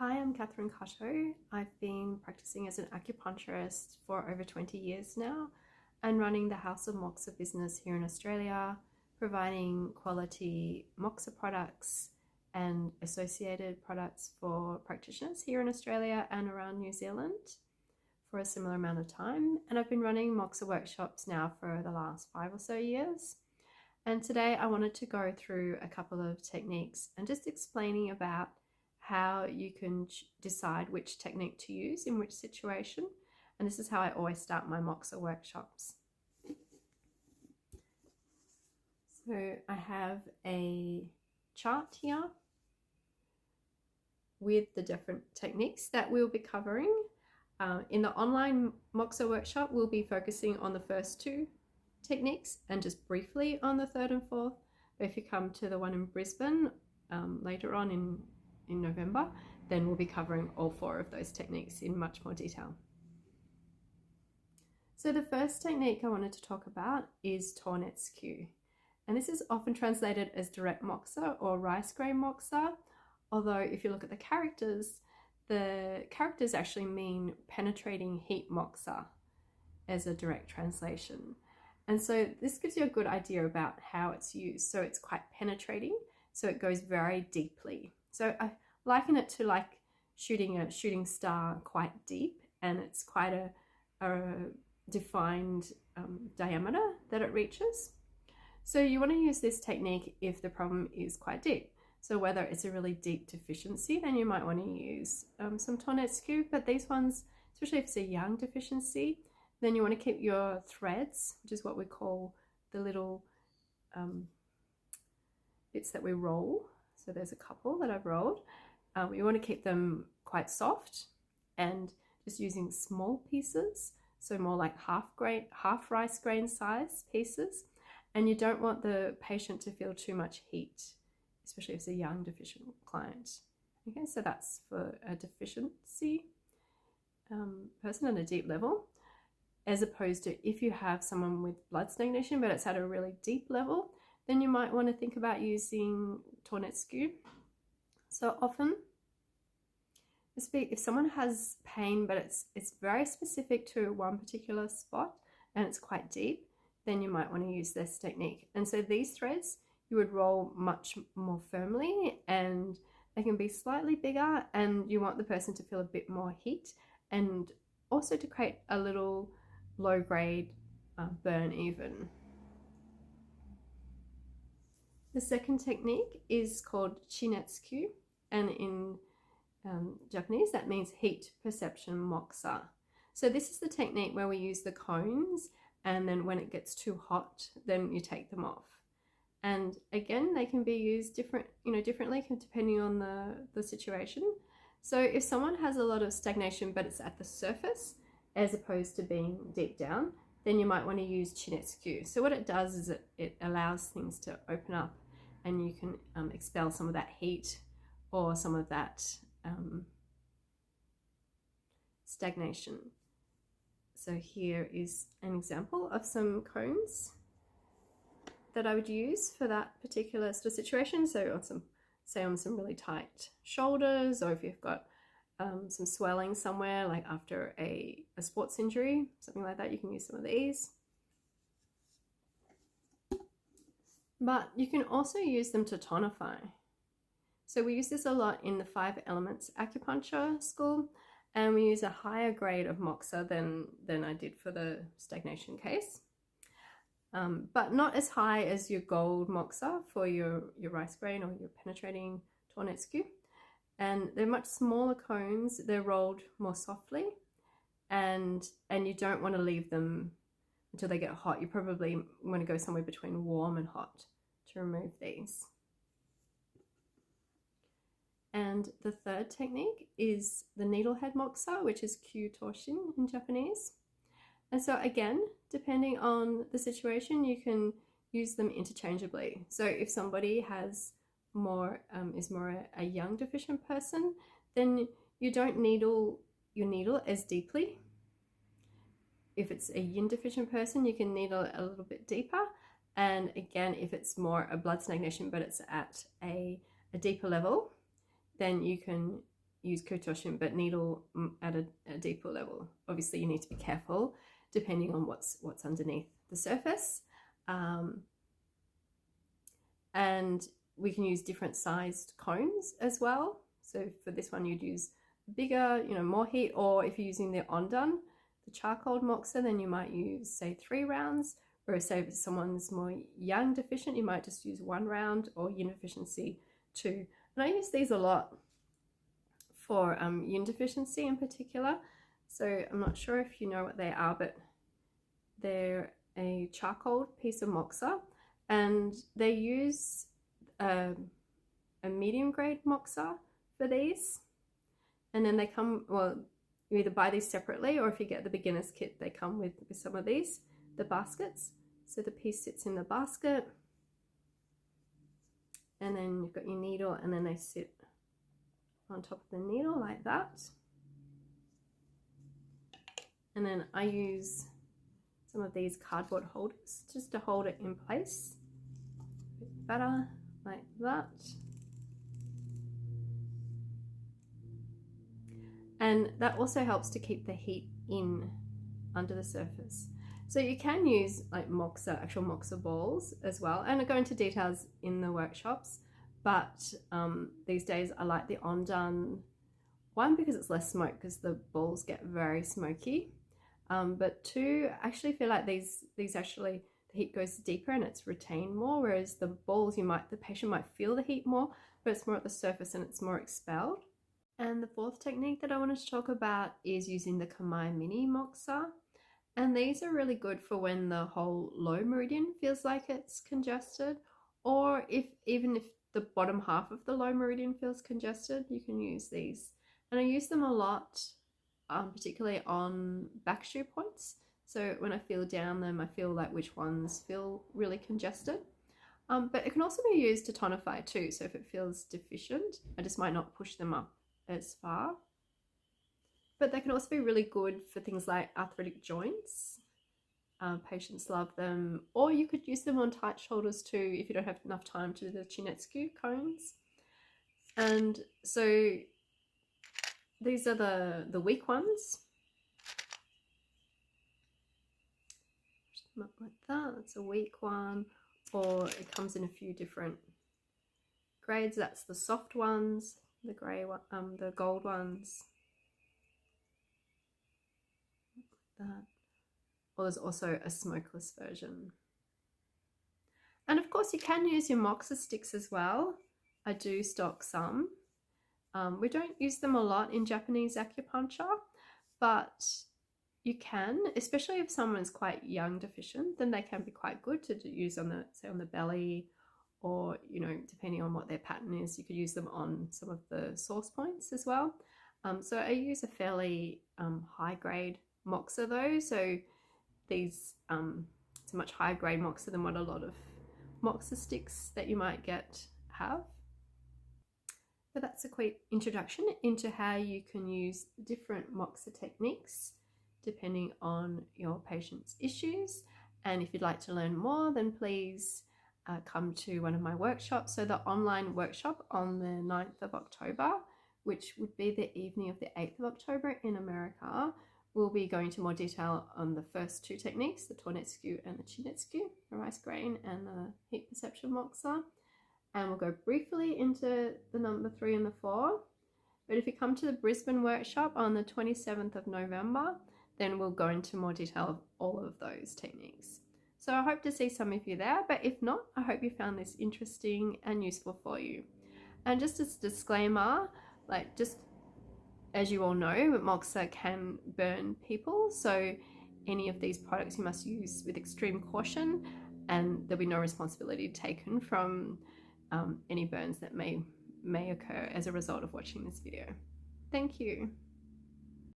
Hi, I'm Catherine Cutto. I've been practicing as an acupuncturist for over 20 years now and running the House of Moxa business here in Australia, providing quality Moxa products and associated products for practitioners here in Australia and around New Zealand for a similar amount of time. And I've been running Moxa workshops now for the last 5 or so years. And today I wanted to go through a couple of techniques and just explaining about how you can decide which technique to use in which situation. And this is how I always start my Moxa workshops. So I have a chart here with the different techniques that we'll be covering. In the online Moxa workshop, we'll be focusing on the first two techniques and just briefly on the third and fourth. But if you come to the one in Brisbane later on in November, then we'll be covering all 4 of those techniques in much more detail. So the first technique I wanted to talk about is Tornetsky, and this is often translated as direct moxa or rice grain moxa, although if you look at the characters actually mean penetrating heat moxa as a direct translation. And so this gives you a good idea about how it's used. So it's quite penetrating, so it goes very deeply. So I liken it to like shooting a shooting star quite deep, and it's quite a defined diameter that it reaches. So you want to use this technique if the problem is quite deep. So whether it's a really deep deficiency, then you might want to use some Tornetsky, but these ones, especially if it's a yang deficiency, then you want to keep your threads, which is what we call the little bits that we roll. So there's a couple that I've rolled. You want to keep them quite soft and just using small pieces, so more like half rice grain size pieces. And you don't want the patient to feel too much heat, especially if it's a yang deficient client. Okay, so that's for a deficiency person at a deep level, as opposed to if you have someone with blood stagnation but it's at a really deep level, then you might want to think about using Tornetsky. So often, if someone has pain but it's very specific to one particular spot and it's quite deep, then you might want to use this technique. And so these threads you would roll much more firmly, and they can be slightly bigger, and you want the person to feel a bit more heat and also to create a little low grade burn even. The second technique is called Chinetsky, and in Japanese that means heat perception moxa. So this is the technique where we use the cones, and then when it gets too hot, then you take them off. And again, they can be used differently depending on the situation. So if someone has a lot of stagnation but it's at the surface as opposed to being deep down, then you might want to use Chinetsky. So what it does is it allows things to open up, and you can expel some of that heat or some of that stagnation. So here is an example of some cones that I would use for that particular sort of situation. So on some really tight shoulders, or if you've got some swelling somewhere, like after a sports injury, something like that, you can use some of these. But you can also use them to tonify. So we use this a lot in the 5 elements acupuncture school, and we use a higher grade of moxa than I did for the stagnation case. But not as high as your gold moxa for your rice grain or your penetrating Tornetsky. And they're much smaller cones, they're rolled more softly, and you don't want to leave them until they get hot. You probably want to go somewhere between warm and hot to remove these. And the third technique is the needlehead moxa, which is Kyutoshin in Japanese. And so again, depending on the situation, you can use them interchangeably. So if somebody has is more a yang deficient person, then you don't needle your needle as deeply. If it's a yin deficient person, you can needle a little bit deeper. And again, if it's more a blood stagnation but it's at a deeper level, then you can use Kotoshin, but needle at a deeper level. Obviously, you need to be careful depending on what's underneath the surface. And we can use different sized cones as well. So for this one, you'd use bigger, more heat, or if you're using the Ondan, the charcoal moxa, then you might use, say, 3 rounds. Or say if someone's more yang deficient, you might just use 1 round, or yin deficiency 2. And I use these a lot for yin deficiency in particular. So I'm not sure if you know what they are, but they're a charcoal piece of moxa, and they use a medium grade moxa for these. And then they come, well, you either buy these separately, or if you get the beginner's kit, they come with some of these, the baskets. So the piece sits in the basket, and then you've got your needle, and then they sit on top of the needle like that. And then I use some of these cardboard holders just to hold it in place a bit better, like that. And that also helps to keep the heat in under the surface. So you can use like moxa, actual moxa balls as well, and I go into details in the workshops, but these days I like the Ondan one because it's less smoke, because the balls get very smoky, but 2, I actually feel like these actually, the heat goes deeper and it's retained more, whereas the balls, the patient might feel the heat more, but it's more at the surface and it's more expelled. And the 4th technique that I wanted to talk about is using the Kamae Mini Moxa. And these are really good for when the whole low meridian feels like it's congested, or even if the bottom half of the low meridian feels congested, you can use these. And I use them a lot, particularly on back shu points. So when I feel down them, I feel like which ones feel really congested. But it can also be used to tonify too. So if it feels deficient, I just might not push them up as far. But they can also be really good for things like arthritic joints. Patients love them. Or you could use them on tight shoulders too if you don't have enough time to do the Chinetsugu cones. And so these are the weak ones. Not like that. That's a weak one. Or it comes in a few different grades. That's the soft ones, the grey one, the gold ones. That. Or there's also a smokeless version. And of course you can use your moxa sticks as well. I do stock some. We don't use them a lot in Japanese acupuncture, but you can, especially if someone's quite yang deficient, then they can be quite good to use on the, say, on the belly, or, depending on what their pattern is, you could use them on some of the source points as well. So I use a fairly high grade moxa though. So these, it's a much higher grade moxa than what a lot of moxa sticks that you might have. But that's a quick introduction into how you can use different moxa techniques depending on your patient's issues. And if you'd like to learn more, then please come to one of my workshops. So the online workshop on the 9th of October, which would be the evening of the 8th of October in America, we'll be going into more detail on the first 2 techniques, the Tornetsugu and the Chinetsugu, the rice grain and the heat perception moxa. And we'll go briefly into the number 3 and the 4. But if you come to the Brisbane workshop on the 27th of November, then we'll go into more detail of all of those techniques. So I hope to see some of you there, but if not, I hope you found this interesting and useful for you. And just as a disclaimer, just as you all know, moxa can burn people, so any of these products you must use with extreme caution, and there'll be no responsibility taken from any burns that may occur as a result of watching this video. Thank you.